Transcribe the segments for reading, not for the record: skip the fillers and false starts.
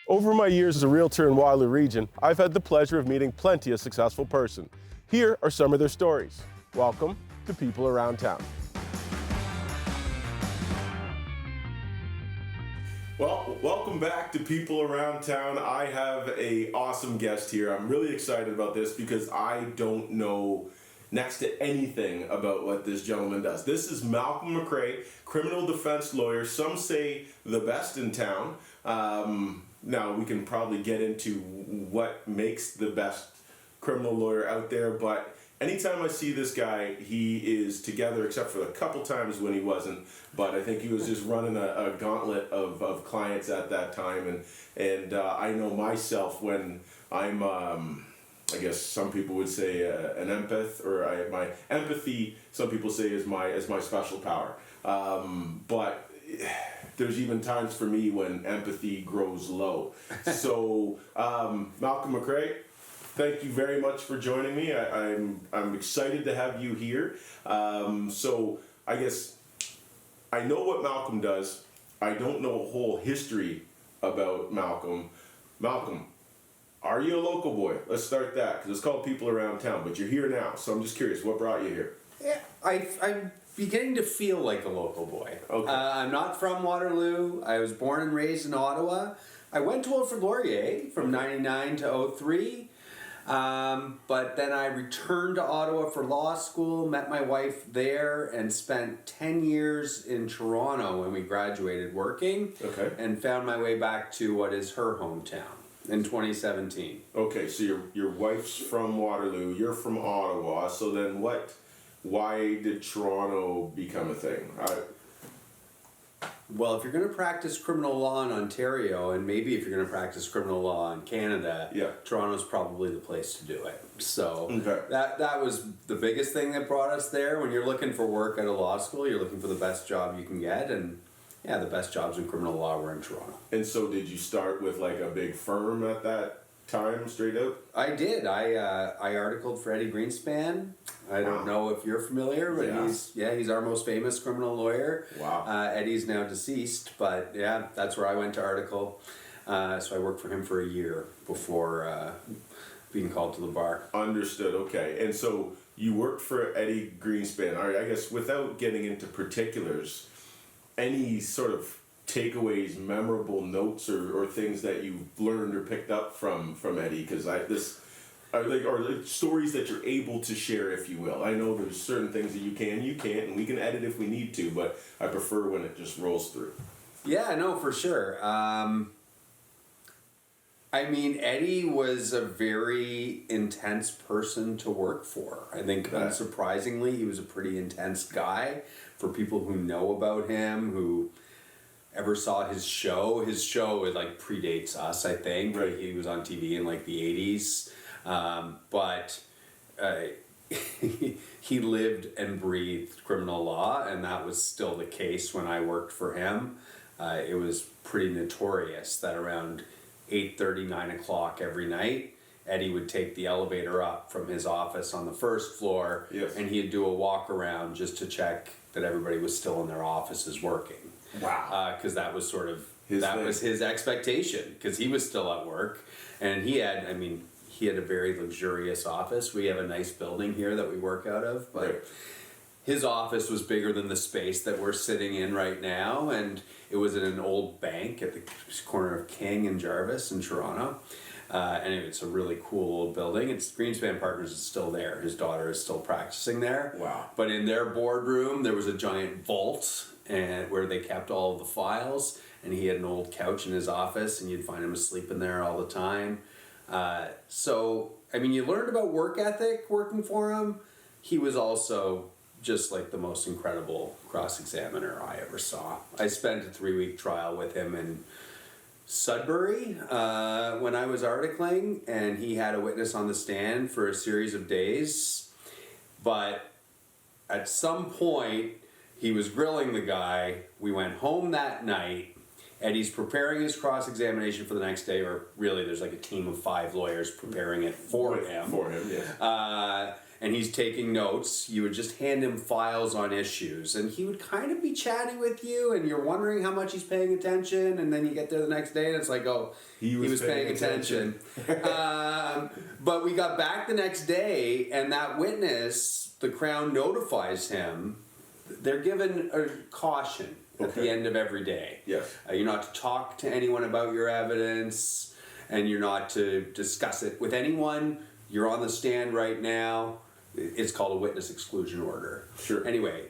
Over my years as a realtor in Waterloo region, I've had the pleasure of meeting plenty of successful person. Here are some of their stories. Welcome to People Around Town. Well, welcome back to People Around Town. I have an awesome guest here. I'm really excited about this because I don't know next to anything about what this gentleman does. This is Malcolm McRae, criminal defense lawyer. Some say the best in town. Now, we can probably get into what makes the best criminal lawyer out there, but anytime I see this guy, he is together, except for a couple times when he wasn't. But I think he was just running a gauntlet of clients at that time. And I know myself when I'm, I guess some people would say an empath, or my empathy, some people say is my special power. But there's even times for me when empathy grows low. So, Malcolm McRae, thank you very much for joining me. I'm excited to have you here. So I guess I know what Malcolm does. I don't know a whole history about Malcolm. Malcolm, are you a local boy? Let's start that, because it's called People Around Town, but you're here now, so I'm just curious, what brought you here? Yeah, I'm beginning to feel like a local boy. Okay. I'm not from Waterloo. I was born and raised in Ottawa. I went to Wilfrid Laurier from 99 to 03. But then I returned to Ottawa for law school, met my wife there, and spent 10 years in Toronto when we graduated working. Okay. And found my way back to what is her hometown in 2017. Okay, so your wife's from Waterloo, you're from Ottawa, so then why did Toronto become a thing? Well, if you're going to practice criminal law in Ontario, and maybe if you're going to practice criminal law in Canada, Yeah. Toronto's probably the place to do it. So Okay. that was the biggest thing that brought us there. When you're looking for work at a law school, you're looking for the best job you can get, and yeah, the best jobs in criminal law were in Toronto. And so did you start with like a big firm at that time, straight out? I did. I articled for Eddie Greenspan. I don't know if you're familiar, but he's our most famous criminal lawyer. Wow. Eddie's now deceased, but yeah, that's where I went to article. So I worked for him for a year before being called to the bar. Understood. Okay. And so you worked for Eddie Greenspan. All right, I guess without getting into particulars, any sort of takeaways, memorable notes, or things that you learned or picked up from Eddie? Because or stories that you're able to share, if you will. I know there's certain things that you can't, and we can edit if we need to, but I prefer when it just rolls through. Yeah, no, for sure. I mean, Eddie was a very intense person to work for. I think, unsurprisingly, he was a pretty intense guy. For people who know about him, who ever saw his show it like predates us, I think. Right. He was on TV in like the 80s. But he lived and breathed criminal law, and that was still the case when I worked for him. It was pretty notorious that around 8:30, 9 o'clock every night, Eddie would take the elevator up from his office on the first floor, Yes. and he'd do a walk around just to check that everybody was still in their offices working. Wow. Because that was sort of was his expectation, because he was still at work, and he had a very luxurious office. We have a nice building here that we work out of, but Right. his office was bigger than the space that we're sitting in right now, and it was in an old bank at the corner of King and Jarvis in Toronto. And it's a really cool old building. It's Greenspan Partners is still there. His daughter is still practicing there. Wow. But in their boardroom, there was a giant vault and where they kept all of the files, and he had an old couch in his office, and you'd find him asleep in there all the time. So, I mean, you learned about work ethic working for him. He was also just like the most incredible cross-examiner I ever saw. I spent a 3-week trial with him in Sudbury when I was articling, and he had a witness on the stand for a series of days. But at some point, he was grilling the guy. We went home that night, Eddie's preparing his cross-examination for the next day, or really there's like a team of 5 lawyers preparing it for him. For him, yes. And he's taking notes. You would just hand him files on issues, and he would kind of be chatty with you, and you're wondering how much he's paying attention, and then you get there the next day, and it's like, oh, he was paying attention. But we got back the next day, and that witness, the Crown notifies him. They're given a caution at the end of every day. Yes. You're not to talk to anyone about your evidence, and you're not to discuss it with anyone. You're on the stand right now. It's called a witness exclusion order. Sure. Anyway,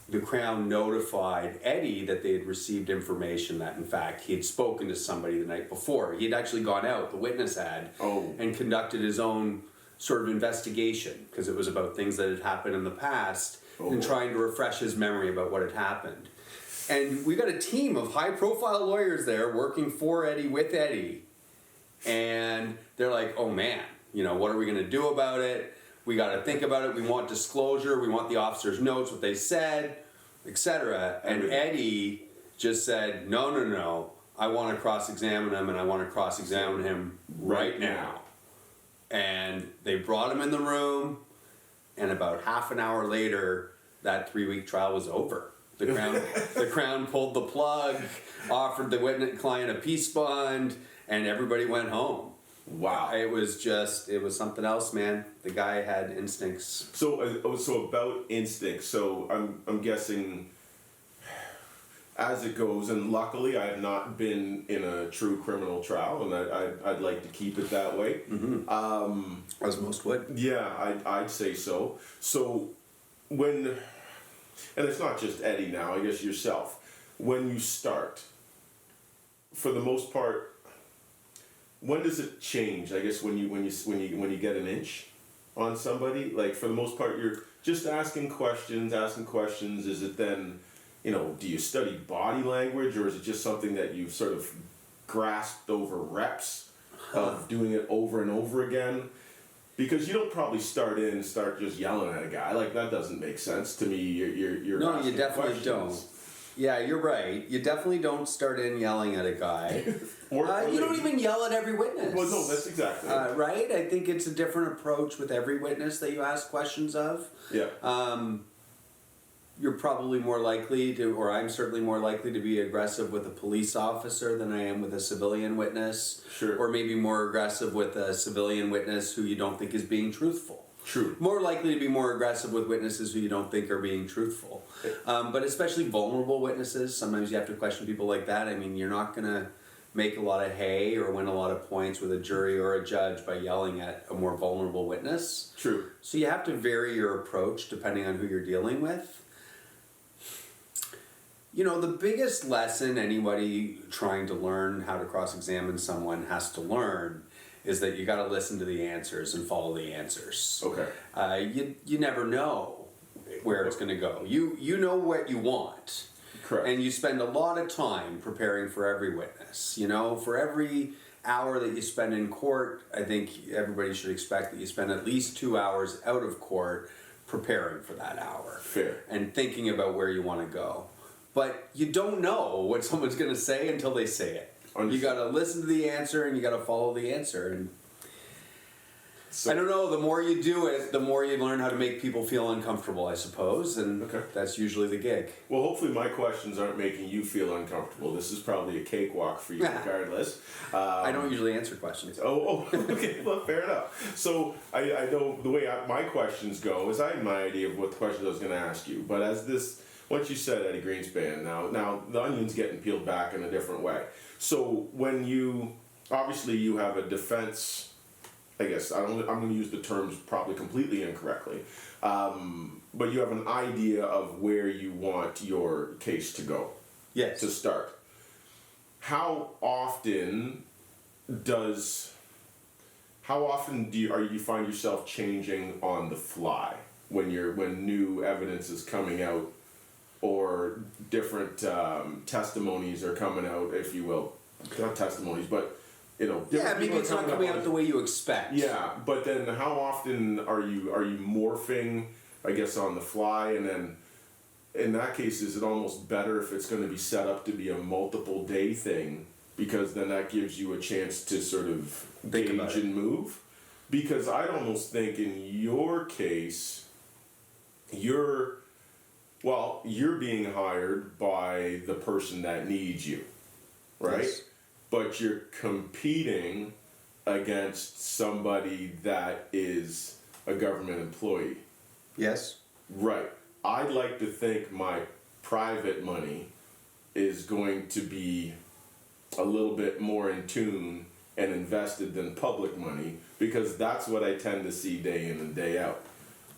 the Crown notified Eddie that they had received information that, in fact, he had spoken to somebody the night before. He had actually gone out, the witness had, and conducted his own sort of investigation, because it was about things that had happened in the past, and trying to refresh his memory about what had happened. And we got a team of high-profile lawyers there working for Eddie, with Eddie. And they're like, oh man, what are we going to do about it? We got to think about it. We want disclosure. We want the officer's notes, what they said, etc. And Eddie just said, no. I want to cross-examine him, and I want to cross-examine him right now. And they brought him in the room, and about half an hour later, that 3-week trial was over. The Crown pulled the plug, offered the witness client a peace bond, and everybody went home. Wow. It was something else, man. The guy had instincts. So about instincts. So I'm guessing, as it goes, and luckily I have not been in a true criminal trial, and I'd like to keep it that way. Mm-hmm. As most would. Yeah, I'd say so. So when, and it's not just Eddie now, I guess yourself, when you start, for the most part, when does it change? I guess when you get an inch on somebody, like for the most part you're just asking questions. Is it then, do you study body language, or is it just something that you've sort of grasped over reps of doing it over and over again? Because you don't probably start just yelling at a guy. Like, that doesn't make sense to me. You're no, you definitely questions. don't. Yeah, you're right. You definitely don't start in yelling at a guy. or you don't even yell at every witness. Well, no, that's exactly it. Right? I think it's a different approach with every witness that you ask questions of. Yeah. You're probably more likely to, or I'm certainly more likely to be aggressive with a police officer than I am with a civilian witness. Sure. Or maybe more aggressive with a civilian witness who you don't think is being truthful. True. More likely to be more aggressive with witnesses who you don't think are being truthful. But especially vulnerable witnesses, sometimes you have to question people like that. I mean, you're not going to make a lot of hay or win a lot of points with a jury or a judge by yelling at a more vulnerable witness. True. So you have to vary your approach depending on who you're dealing with. The biggest lesson anybody trying to learn how to cross-examine someone has to learn is that you got to listen to the answers and follow the answers. Okay. You never know where it's going to go. You know what you want. Correct. And you spend a lot of time preparing for every witness. For every hour that you spend in court, I think everybody should expect that you spend at least 2 hours out of court preparing for that hour. Fair. And thinking about where you want to go. But you don't know what someone's going to say until they say it. You got to listen to the answer, and you got to follow the answer. And I don't know, the more you do it, the more you learn how to make people feel uncomfortable, I suppose. And that's usually the gig. Well, hopefully my questions aren't making you feel uncomfortable. This is probably a cakewalk for you regardless. I don't usually answer questions. Okay, well, fair enough. So I know the way my questions go is I had my idea of what the questions I was going to ask you. But once you said Eddie Greenspan, now the onion's getting peeled back in a different way. So when you have a defense, I guess I'm going to use the terms probably completely incorrectly, but you have an idea of where you want your case to go. Yes. To start. How often do you find yourself changing on the fly when new evidence is coming out? Or different testimonies are coming out, if you will. Not testimonies, but maybe it's not coming out the way you expect. Yeah, but then how often are you morphing, I guess, on the fly, and then in that case, is it almost better if it's going to be set up to be a multiple day thing? Because then that gives you a chance to sort of Think about gauge it. and move. Because I'd almost think in your case, you're being hired by the person that needs you, right? Yes. But you're competing against somebody that is a government employee. Yes. Right. I'd like to think my private money is going to be a little bit more in tune and invested than public money, because that's what I tend to see day in and day out.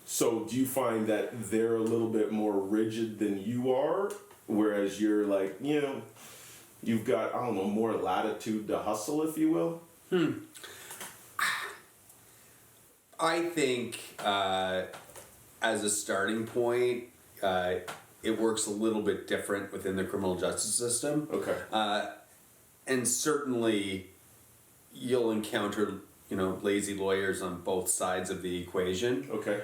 So do you find that they're a little bit more rigid than you are, whereas you're like, you've got, I don't know, more latitude to hustle, if you will? I think as a starting point, it works a little bit different within the criminal justice system. Okay. And certainly you'll encounter, lazy lawyers on both sides of the equation. Okay.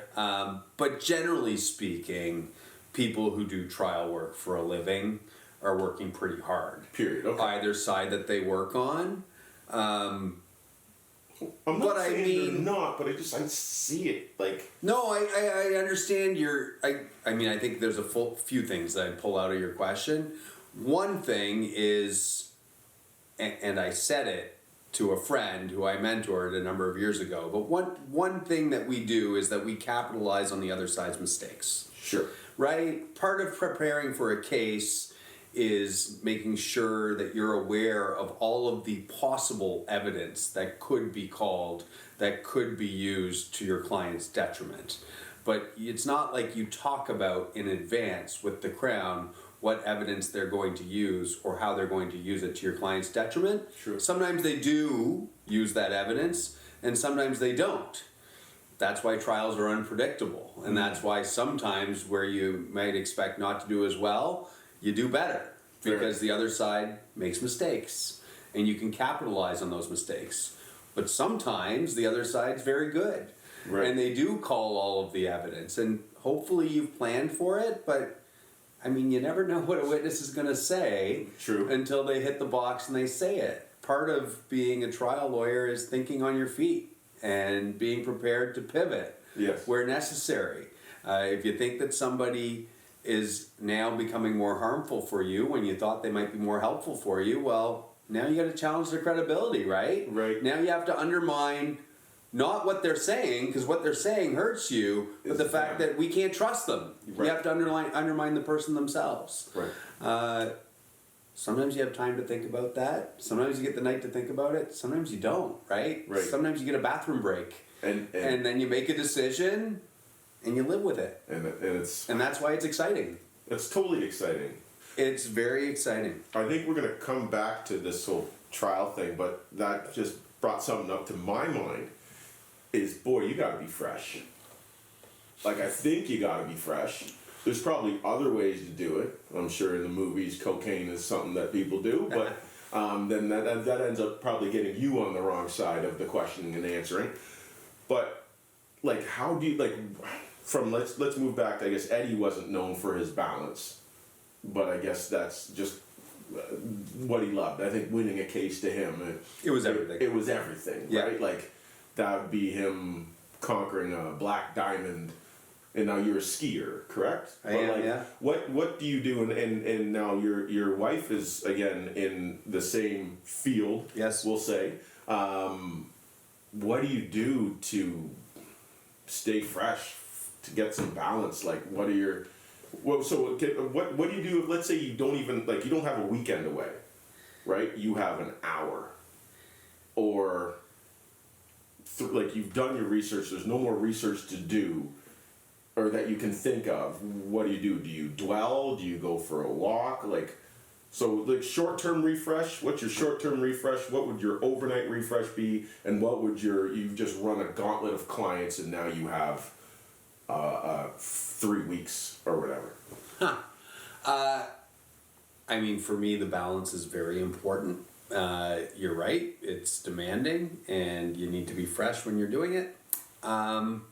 But generally speaking, people who do trial work for a living are working pretty hard. Period. Okay. Either side that they work on. I'm not But I saying mean- they're not, but I see it like. No, I understand I think there's a few things that I pull out of your question. One thing is, and I said it to a friend who I mentored a number of years ago, but one thing that we do is that we capitalize on the other side's mistakes. Sure. Right? Part of preparing for a case is making sure that you're aware of all of the possible evidence that could be called, that could be used to your client's detriment. But it's not like you talk about in advance with the Crown what evidence they're going to use or how they're going to use it to your client's detriment. True. Sometimes they do use that evidence, and sometimes they don't. That's why trials are unpredictable, and that's why sometimes where you might expect not to do as well, you do better, because the other side makes mistakes, and you can capitalize on those mistakes. But sometimes the other side's very good, Right. and they do call all of the evidence, and hopefully you've planned for it, but I mean, you never know what a witness is going to say True. until they hit the box and they say it. Part of being a trial lawyer is thinking on your feet and being prepared to pivot Yes. where necessary. If you think that somebody is now becoming more harmful for you when you thought they might be more helpful for you, well, now you got to challenge their credibility, right? Right. Now you have to undermine not what they're saying, because what they're saying hurts you, but It's the fact them. that we can't trust them. Right. You have to undermine the person themselves. Right. Sometimes you have time to think about that. Sometimes you get the night to think about it. Sometimes you don't, right? Right. Sometimes you get a bathroom break. And And then you make a decision and you live with it. it's And that's why it's exciting. totally exciting. It's very exciting. I think we're gonna come back to this whole trial thing, but that just brought something up to my mind. Is, boy, you gotta be fresh. Like, I think you gotta be fresh. There's probably other ways to do it. I'm sure in the movies, cocaine is something that people do, but then that ends up probably getting you on the wrong side of the questioning and answering. But like, how do you let's move back to, I guess Eddie wasn't known for his balance, but I guess that's just what he loved. I think winning a case to him, It was everything. It was everything, Yeah. right? Like, that would be him conquering a black diamond. And now you're a skier, correct? I am, yeah. What do you do? And now your wife is again in the same field. Yes. We'll say. What do you do to stay fresh, to get some balance? Like, what are your what do you do if, let's say, you don't even you don't have a weekend away, right? You have an hour, or you've done your research. There's no more research to do, or that you can think of. What do? Do you dwell? Do you go for a walk? Short-term refresh. What's your short-term refresh? What would your overnight refresh be? And what would you've just run a gauntlet of clients, and now you have 3 weeks or whatever. I mean, for me, the balance is very important. You're right. It's demanding, and you need to be fresh when you're doing it. I'm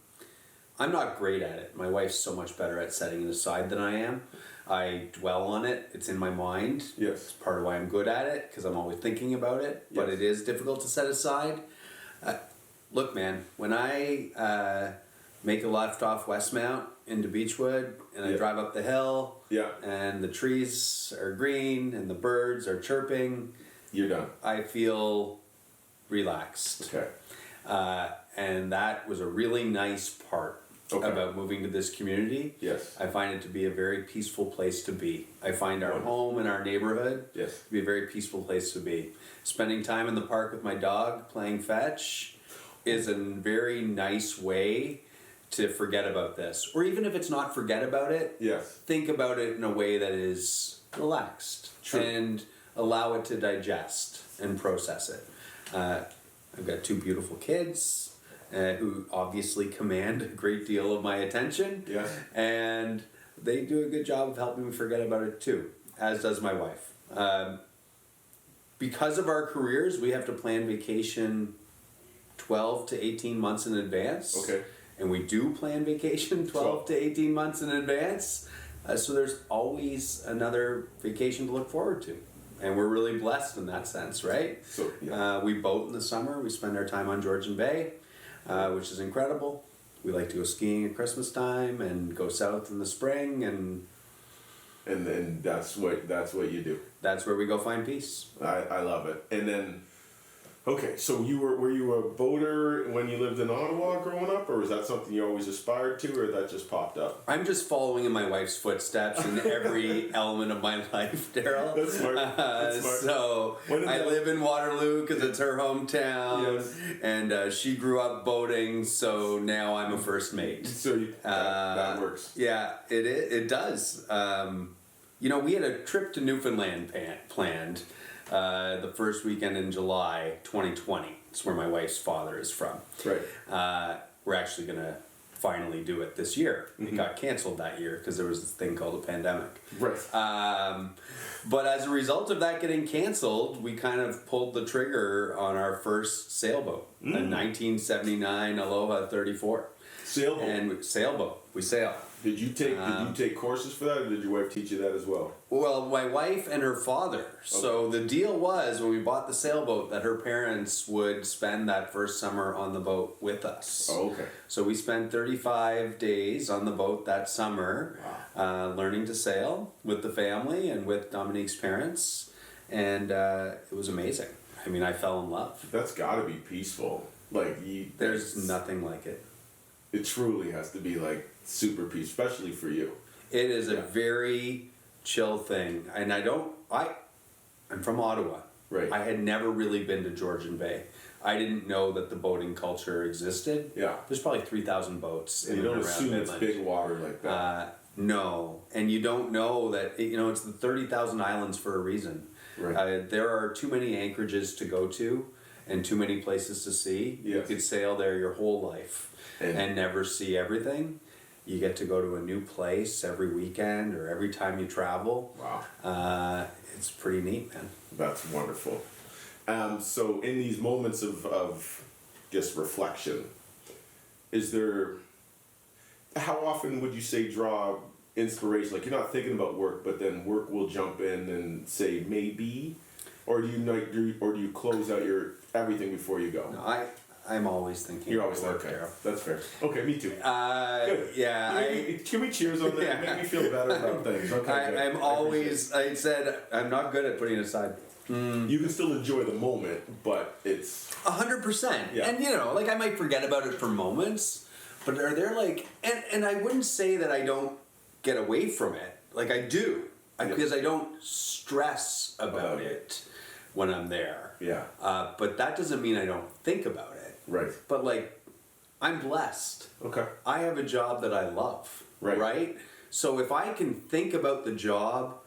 not great at it. My wife's so much better at setting it aside than I am. I dwell on it. It's in my mind. Yes. It's part of why I'm good at it, because I'm always thinking about it. But Yes. it is difficult to set aside. Look, man, when I make a left off Westmount into Beechwood, and I drive up the hill, and the trees are green, and the birds are chirping, you're done. I feel relaxed. Okay. And that was a really nice part about moving to this community. Yes. I find it to be a very peaceful place to be. I find our home and our neighborhood to be a very peaceful place to be. Spending time in the park with my dog, playing fetch, is a very nice way to forget about this. Or even if it's not forget about it, think about it in a way that is relaxed. True. And allow it to digest and process it. I've got 2 beautiful kids who obviously command a great deal of my attention. Yeah. And they do a good job of helping me forget about it too, as does my wife. Because of our careers, we have to plan vacation 12 to 18 months in advance. Okay. And we do plan vacation 12 to 18 months in advance. So there's always another vacation to look forward to. And we're really blessed in that sense, right? So, we boat in the summer. We spend our time on Georgian Bay, which is incredible. We like to go skiing at Christmas time and go south in the spring, and then that's what you do. That's where we go find peace. I love it. And then, okay, so were you a boater when you lived in Ottawa growing up, or was that something you always aspired to, or that just popped up? I'm just following in my wife's footsteps in every element of my life, Darryl. That's smart. That's smart. So I live in Waterloo because it's her hometown, Yes. and she grew up boating, so now I'm a first mate. So that works. Yeah, it does. We had a trip to Newfoundland planned. The first weekend in July 2020. It's where my wife's father is from. Right. We're actually going to finally do it this year. It got canceled that year because there was this thing called a pandemic. Right. But as a result of that getting canceled, we kind of pulled the trigger on our first sailboat, a 1979 Aloha 34. Sailboat. And sailboat. We sail. Did you take courses for that, or did your wife teach you that as well? Well, my wife and her father. So the deal was, when we bought the sailboat, that her parents would spend that first summer on the boat with us. Oh, okay. So we spent 35 days on the boat that summer, learning to sail with the family and with Dominique's parents, and it was amazing. I mean, I fell in love. That's got to be peaceful. There's nothing like it. It truly has to be super peaceful, especially for you. It is a very chill thing, and I'm from Ottawa. Right. I had never really been to Georgian Bay. I didn't know that the boating culture existed. Yeah. There's probably 3,000 boats in You don't and around assume Midland. it's big water like that. No, and you don't know that it's the 30,000 islands for a reason. Right. There are too many anchorages to go to, and too many places to see. Yes. You could sail there your whole life and never see everything. You get to go to a new place every weekend or every time you travel. Wow. It's pretty neat, man. That's wonderful. So in these moments of just reflection, how often would you say draw inspiration? You're not thinking about work, but then work will jump in and say maybe, or do you close out your everything before you go? No, I'm always thinking. You're always about work, okay. Darryl. That's fair. Okay, me too. Good. Yeah. Can we cheers on that? Make me feel better about things. Okay. I'm always. I said I'm not good at putting it aside. You can still enjoy the moment, but it's 100%. Yeah. And I might forget about it for moments, but are there and I wouldn't say that I don't get away from it. I do, because I don't stress about it when I'm there. Yeah. But that doesn't mean I don't think about it. Right. But I'm blessed. Okay. I have a job that I love. Right. Right? So if I can think about the job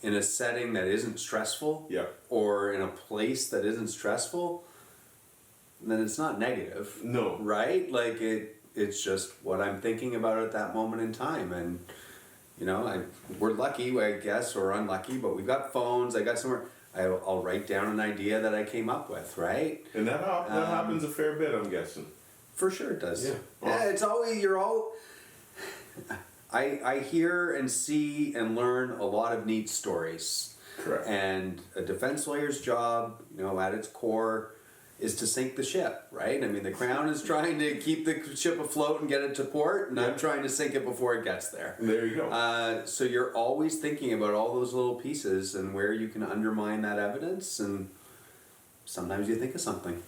in a setting that isn't stressful, or in a place that isn't stressful, then it's not negative. No. Right? It's just what I'm thinking about at that moment in time. And we're lucky, I guess, or unlucky, but we've got phones. I got somewhere. I'll write down an idea that I came up with, right? And that happens a fair bit, I'm guessing. For sure it does. Yeah. Yeah, it's always, I hear and see and learn a lot of neat stories. Correct. And a defense lawyer's job, at its core, is to sink the ship, right? I mean, the Crown is trying to keep the ship afloat and get it to port, and I'm trying to sink it before it gets there. There you go. So you're always thinking about all those little pieces and where you can undermine that evidence, and sometimes you think of something.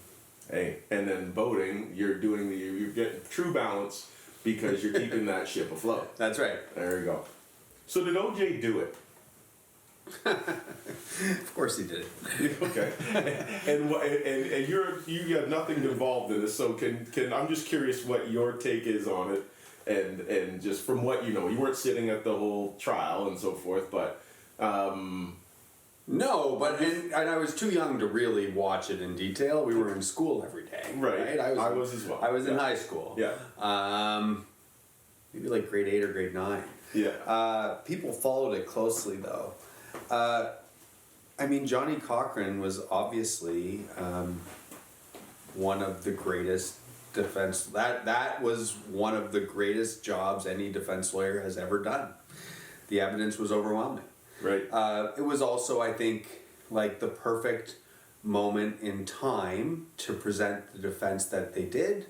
Hey, and then boating, you're getting true balance because you're keeping that ship afloat. That's right. There you go. So did O.J. do it? Of course he did it. Okay. And you got nothing involved in this, so can I'm just curious what your take is on it, and just from what you weren't sitting at the whole trial and so forth, but no, but and I was too young to really watch it in detail. We were in school every day. Right. I was as well. I was in high school. Yeah. Maybe like grade 8 or grade 9. Yeah. People followed it closely though. Johnny Cochran was obviously one of the greatest defense. That was one of the greatest jobs any defense lawyer has ever done. The evidence was overwhelming. Right. It was also, I think, like the perfect moment in time to present the defense that they did.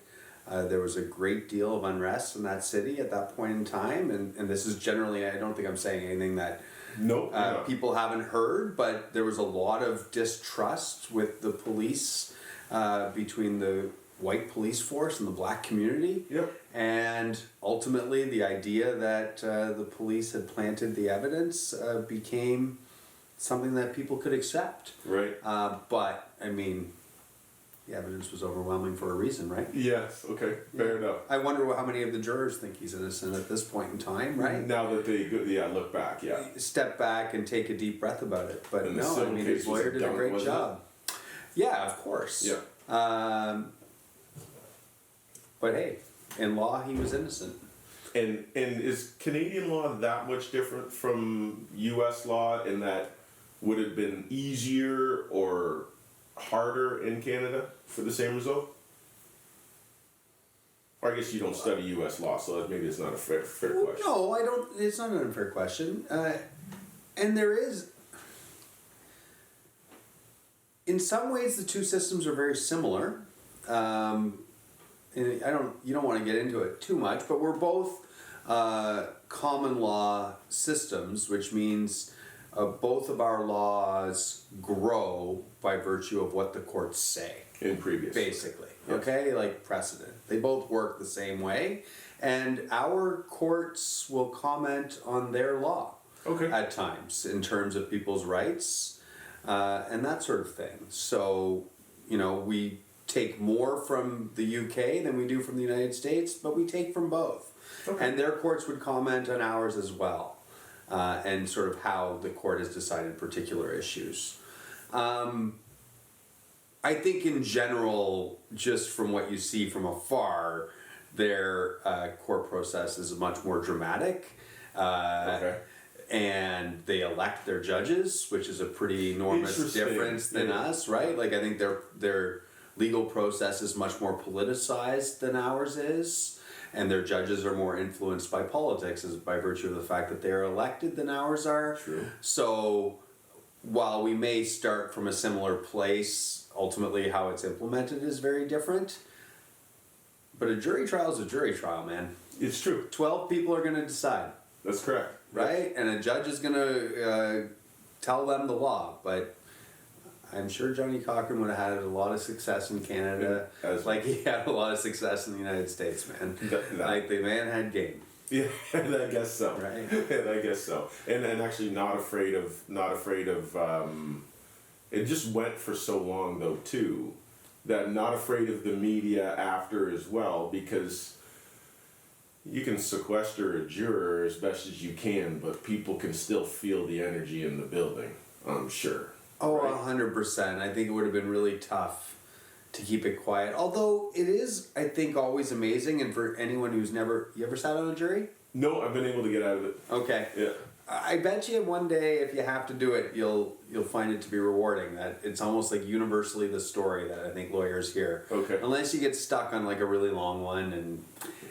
There was a great deal of unrest in that city at that point in time, and this is generally, I don't think I'm saying anything that people haven't heard, but there was a lot of distrust with the police, between the white police force and the black community. Yep. And ultimately the idea that the police had planted the evidence became something that people could accept. Right. But, the evidence was overwhelming for a reason, right? Yes, okay, fair enough. I wonder how many of the jurors think he's innocent at this point in time, right? Now that they look back, Step back and take a deep breath about it. But and no, his lawyer did a great job. Yeah, of course. Yeah. But hey, in law, he was innocent. And is Canadian law that much different from U.S. law in that would it have been easier or harder in Canada for the same result? Or I guess you don't study U.S. law, so maybe it's not a fair question. No, I don't. It's not an unfair question. And there is, in some ways, the two systems are very similar. And you don't want to get into it too much, but we're both common law systems, which means both of our laws grow by virtue of what the courts say. In previous. Basically. Yes. Okay? Like precedent. They both work the same way. And our courts will comment on their law. Okay. At times, in terms of people's rights, and that sort of thing. So, we take more from the UK than we do from the United States, but we take from both. Okay. And their courts would comment on ours as well, and sort of how the court has decided particular issues. I think in general, just from what you see from afar, their court process is much more dramatic. Okay. And they elect their judges, which is a pretty enormous difference than us, right? Like I think their legal process is much more politicized than ours is, and their judges are more influenced by politics as by virtue of the fact that they're elected than ours are. True. So while we may start from a similar place, ultimately how it's implemented is very different. But a jury trial is a jury trial, man. It's true. 12 people are going to decide. That's correct. Right? And a judge is going to tell them the law. But I'm sure Johnny Cochran would have had a lot of success in Canada, like he had a lot of success in the United States, man. Like the man had game. Yeah, I guess so. Right. I guess so. And actually not afraid of it just went for so long though too, that not afraid of the media after as well, because you can sequester a juror as best as you can, but people can still feel the energy in the building, I'm sure. Oh, right? 100%. I think it would have been really tough to keep it quiet. Although it is, I think, always amazing, and for anyone who's never... You ever sat on a jury? No, I've been able to get out of it. Okay. Yeah. I bet you one day, if you have to do it, you'll find it to be rewarding. That it's almost like universally the story that I think lawyers hear. Okay. Unless you get stuck on like a really long one,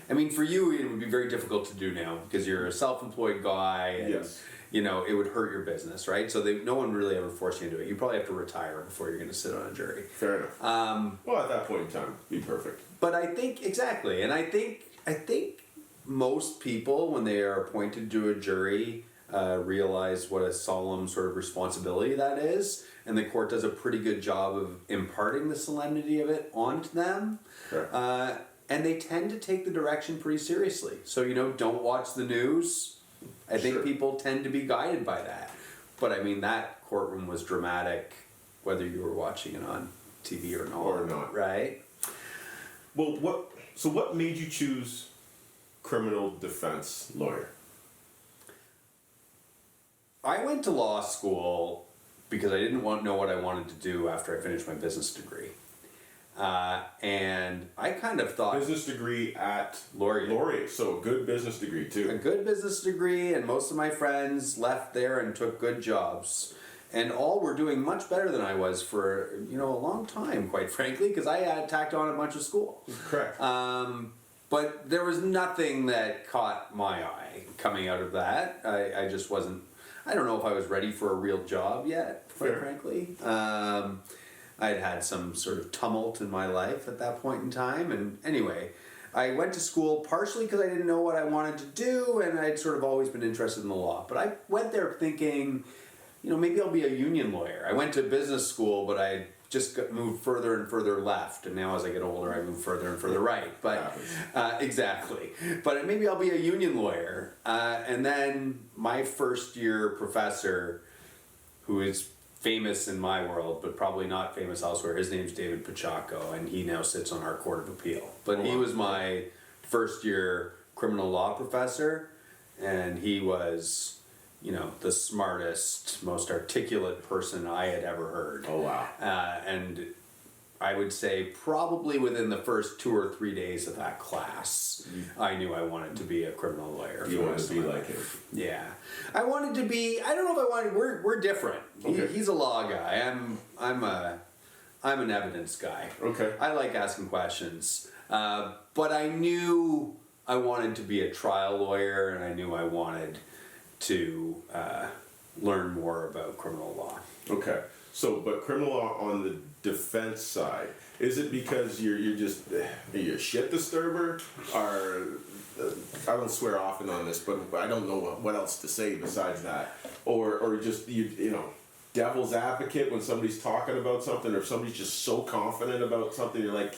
I mean, for you, it would be very difficult to do now because you're a self-employed guy. And, Yes. you know, it would hurt your business, right? So no one really ever forced you to do it. You probably have to retire before you're going to sit on a jury. Fair enough. Well, at that point in time, be perfect. But I think, exactly, and I think most people, when they are appointed to a jury, realize what a solemn sort of responsibility that is, and the court does a pretty good job of imparting the solemnity of it onto them. Sure. And they tend to take the direction pretty seriously. So, you know, don't watch the news. I think Sure. people tend to be guided by that. But I mean, that courtroom was dramatic, whether you were watching it on TV or not. Right? Well, what made you choose criminal defense lawyer? I went to law school because I didn't know what I wanted to do after I finished my business degree. And I kind of thought... Business degree at Laurier. So a good business degree, too. A good business degree, and most of my friends left there and took good jobs. And all were doing much better than I was for, you know, a long time, quite frankly, because I had tacked on a bunch of school. Correct. But there was nothing that caught my eye coming out of that. I just wasn't... I don't know if I was ready for a real job yet, quite Fair. frankly. I'd had some sort of tumult in my life at that point in time. And anyway, I went to school partially because I didn't know what I wanted to do, and I'd sort of always been interested in the law. But I went there thinking, you know, maybe I'll be a union lawyer. I went to business school, but I just moved further and further left. And now as I get older, I move further and further right. But exactly. But maybe I'll be a union lawyer. And then my first year professor, who is famous in my world, but probably not famous elsewhere. His name's David Pachaco, and he now sits on our Court of Appeal. But he was my first year criminal law professor, and he was, you know, the smartest, most articulate person I had ever heard. Oh, wow. And I would say probably within the first 2 or 3 days of that class, I knew I wanted to be a criminal lawyer. You wanted to be like him. Yeah. I wanted to be, I don't know if I wanted, we're different. Okay. He's a law guy. I'm an evidence guy. Okay. I like asking questions. But I knew I wanted to be a trial lawyer, and I knew I wanted to learn more about criminal law. Okay. So, but criminal law on the defense side, is it because you're just are you a shit disturber, or I don't swear often on this, but I don't know what else to say besides that, or just you know, devil's advocate when somebody's talking about something, or if somebody's just so confident about something, you're like,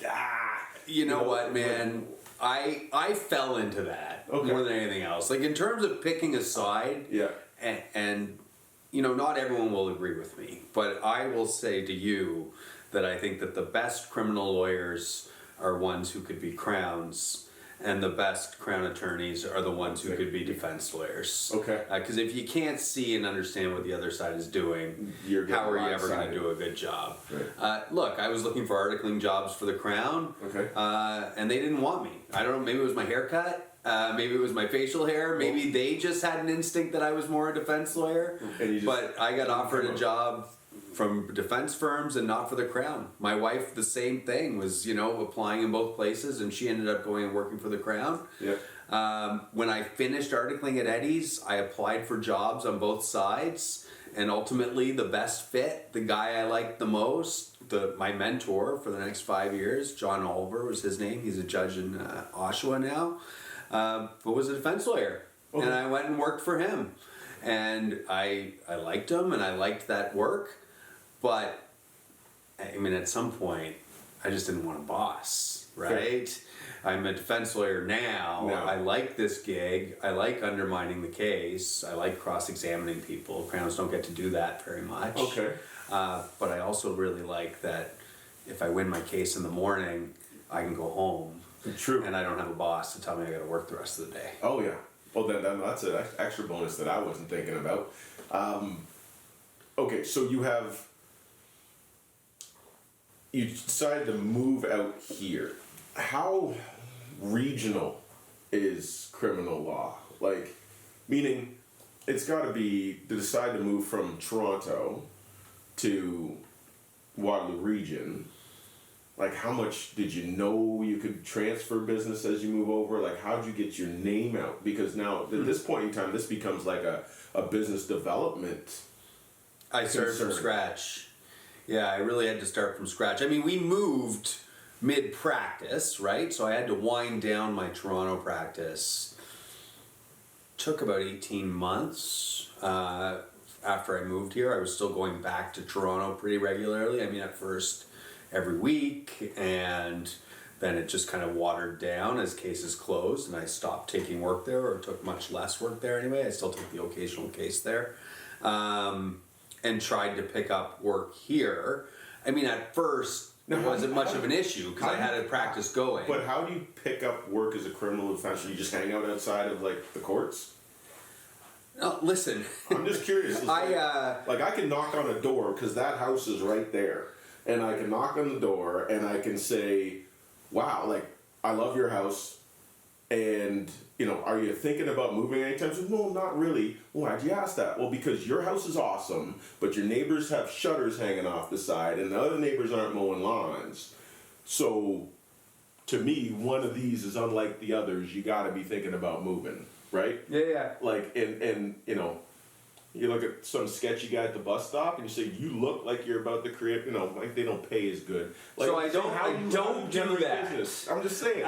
You know what, man? I fell into that more than anything else. Like in terms of picking a side, yeah, and you know, not everyone will agree with me, but I will say to you that I think that the best criminal lawyers are ones who could be crowns, and the best crown attorneys are the ones who could be defense lawyers. Okay. Because if you can't see and understand what the other side is doing, how are you ever going to do a good job? Right. Look, I was looking for articling jobs for the Crown, and they didn't want me. I don't know, maybe it was my haircut. Maybe it was my facial hair. Maybe they just had an instinct that I was more a defense lawyer. But I got offered a job from defense firms and not for the Crown. My wife, the same thing, was, you know, applying in both places, and she ended up going and working for the Crown. Yeah. When I finished articling at Eddie's, I applied for jobs on both sides, and ultimately the best fit, the guy I liked the most, my mentor for the next 5 years, John Oliver was his name. He's a judge in Oshawa now. But was a defense lawyer, and I went and worked for him, and I liked him, and I liked that work, but I mean, at some point, I just didn't want a boss, right? I'm a defense lawyer now. I like this gig. I like undermining the case. I like cross-examining people. Crowns don't get to do that very much. Okay. But I also really like that if I win my case in the morning, I can go home. True. And I don't have a boss to tell me I got to work the rest of the day. Oh yeah. Well, then that's an extra bonus that I wasn't thinking about. Okay, so you decided to move out here. How regional is criminal law? Like, meaning, it's got to be to decide to move from Toronto to Waterloo region. like, how much did you know you could transfer business as you move over? Like, how'd you get your name out? Because now, at this point in time, this becomes like a business development. I started from scratch. Yeah, I really had to start from scratch. I mean, we moved mid-practice, right? So I had to wind down my Toronto practice. Took about 18 months after I moved here. I was still going back to Toronto pretty regularly. I mean, at first every week, and then it just kind of watered down as cases closed, and I stopped taking work there, or took much less work there anyway. I still took the occasional case there, and tried to pick up work here. I mean, at first it wasn't much of an issue because I had a practice going. But how do you pick up work as a criminal defense? Do you just hang out outside of like the courts? No, listen. I'm just curious. I can knock on a door because that house is right there, and I can knock on the door and I can say, "Wow, like I love your house," and are you thinking about moving anytime soon? No, not really. Why'd you ask that? Well, because your house is awesome, but your neighbors have shutters hanging off the side, and the other neighbors aren't mowing lawns. So, to me, one of these is unlike the others. You got to be thinking about moving, right? Yeah. Like, and you look at some sketchy guy at the bus stop, and you say, "You look like you're about to create," like they don't pay as good. Like, so I don't do that. Business? I'm just saying.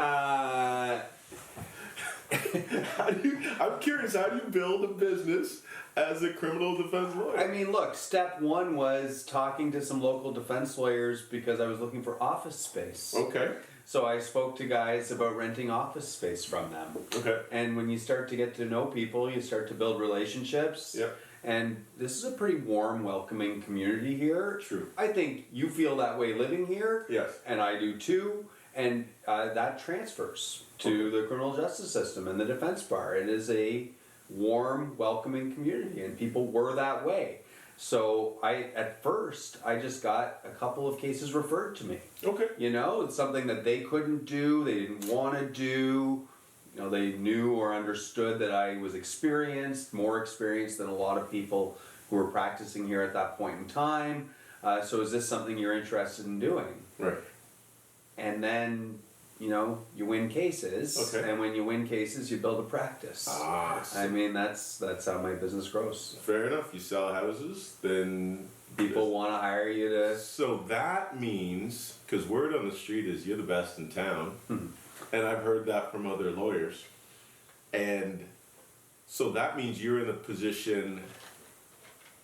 I'm curious, how do you build a business as a criminal defense lawyer? I mean, look, step one was talking to some local defense lawyers because I was looking for office space. Okay. So I spoke to guys about renting office space from them. Okay. And when you start to get to know people, you start to build relationships. Yeah. And this is a pretty warm, welcoming community here. True. I think you feel that way living here. Yes. And I do too. And that transfers to the criminal justice system and the defense bar. It is a warm, welcoming community, and people were that way. So at first, I just got a couple of cases referred to me. Okay. It's something that they couldn't do, they didn't want to do. They knew or understood that I was more experienced than a lot of people who were practicing here at that point in time. So is this something you're interested in doing? Right. And then, you win cases. Okay. And when you win cases, you build a practice. I mean, that's how my business grows. Fair enough. You sell houses, then people want to hire you to. So that means, because word on the street is you're the best in town, and I've heard that from other lawyers, and so that means you're in a position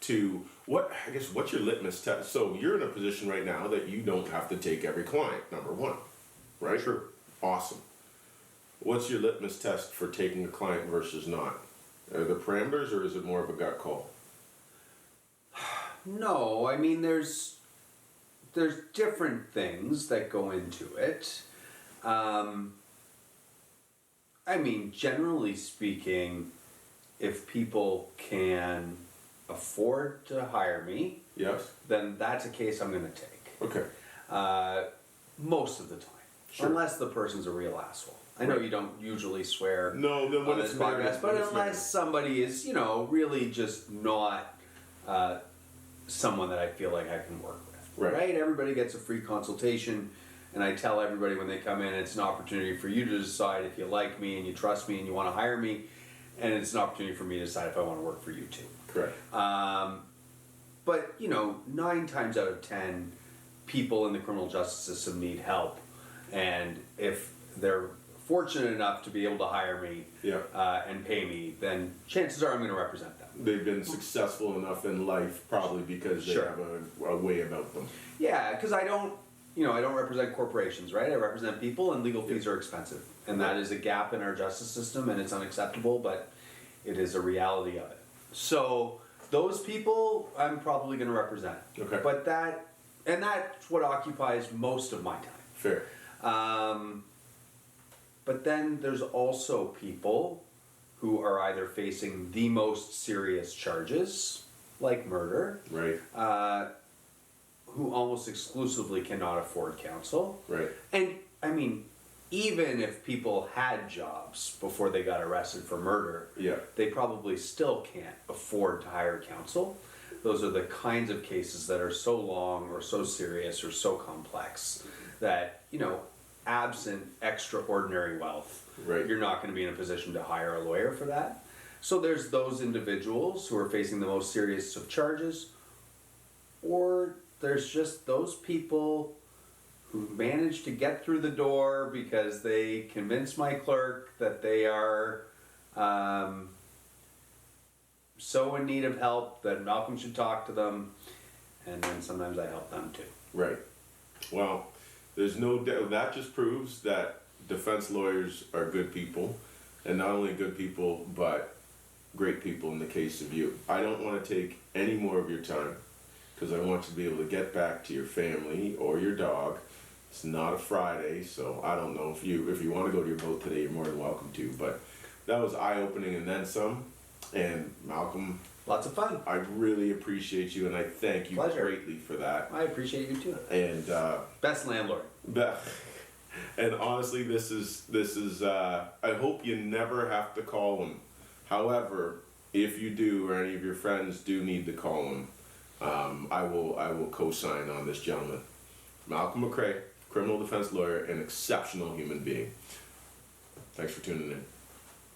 to what's your litmus test? So you're in a position right now that you don't have to take every client, number one, right? Sure. Awesome. What's your litmus test for taking a client versus not? Are there parameters, or is it more of a gut call? No, I mean there's different things that go into it. I mean, generally speaking, if people can afford to hire me, Yes. then that's a case I'm going to take. Okay. Most of the time. Sure. Unless the person's a real asshole. I know Right. you don't usually swear No, then when on it's this podcast, but unless somebody is, really just not someone that I feel like I can work with. Right. Everybody gets a free consultation, and I tell everybody when they come in, it's an opportunity for you to decide if you like me and you trust me and you want to hire me, and it's an opportunity for me to decide if I want to work for you too. Correct. But 9 times out of 10, people in the criminal justice system need help, and if they're fortunate enough to be able to hire me and pay me, then chances are I'm going to represent them. They've been successful enough in life, probably because they Sure. have a way about them. Yeah, because I don't represent corporations, right? I represent people, and legal fees are expensive, and that is a gap in our justice system, and it's unacceptable, but it is a reality of it. So those people, I'm probably going to represent. Okay. But that's what occupies most of my time. Fair. But then there's also people who are either facing the most serious charges, like murder, Right. Who almost exclusively cannot afford counsel. Right. And, I mean, even if people had jobs before they got arrested for murder, Yeah. they probably still can't afford to hire counsel. Those are the kinds of cases that are so long or so serious or so complex that, you know, absent extraordinary wealth, Right. you're not going to be in a position to hire a lawyer for that. So there's those individuals who are facing the most serious of charges, or there's just those people who managed to get through the door because they convinced my clerk that they are so in need of help that Malcolm should talk to them, and then sometimes I help them too. Right. Well, there's no doubt that just proves that defense lawyers are good people, and not only good people, but great people in the case of you. I don't want to take any more of your time because I want you to be able to get back to your family or your dog. It's not a Friday, so I don't know if you want to go to your boat today, you're more than welcome to. But that was eye-opening and then some. And Malcolm, Lots of fun. I really appreciate you, and I thank you Pleasure. greatly for that. I appreciate you too. And Best landlord. and honestly, this is. I hope you never have to call him. However, if you do, or any of your friends do need to call him, I will co-sign on this gentleman, Malcolm McRae, criminal defense lawyer, an exceptional human being. Thanks for tuning in.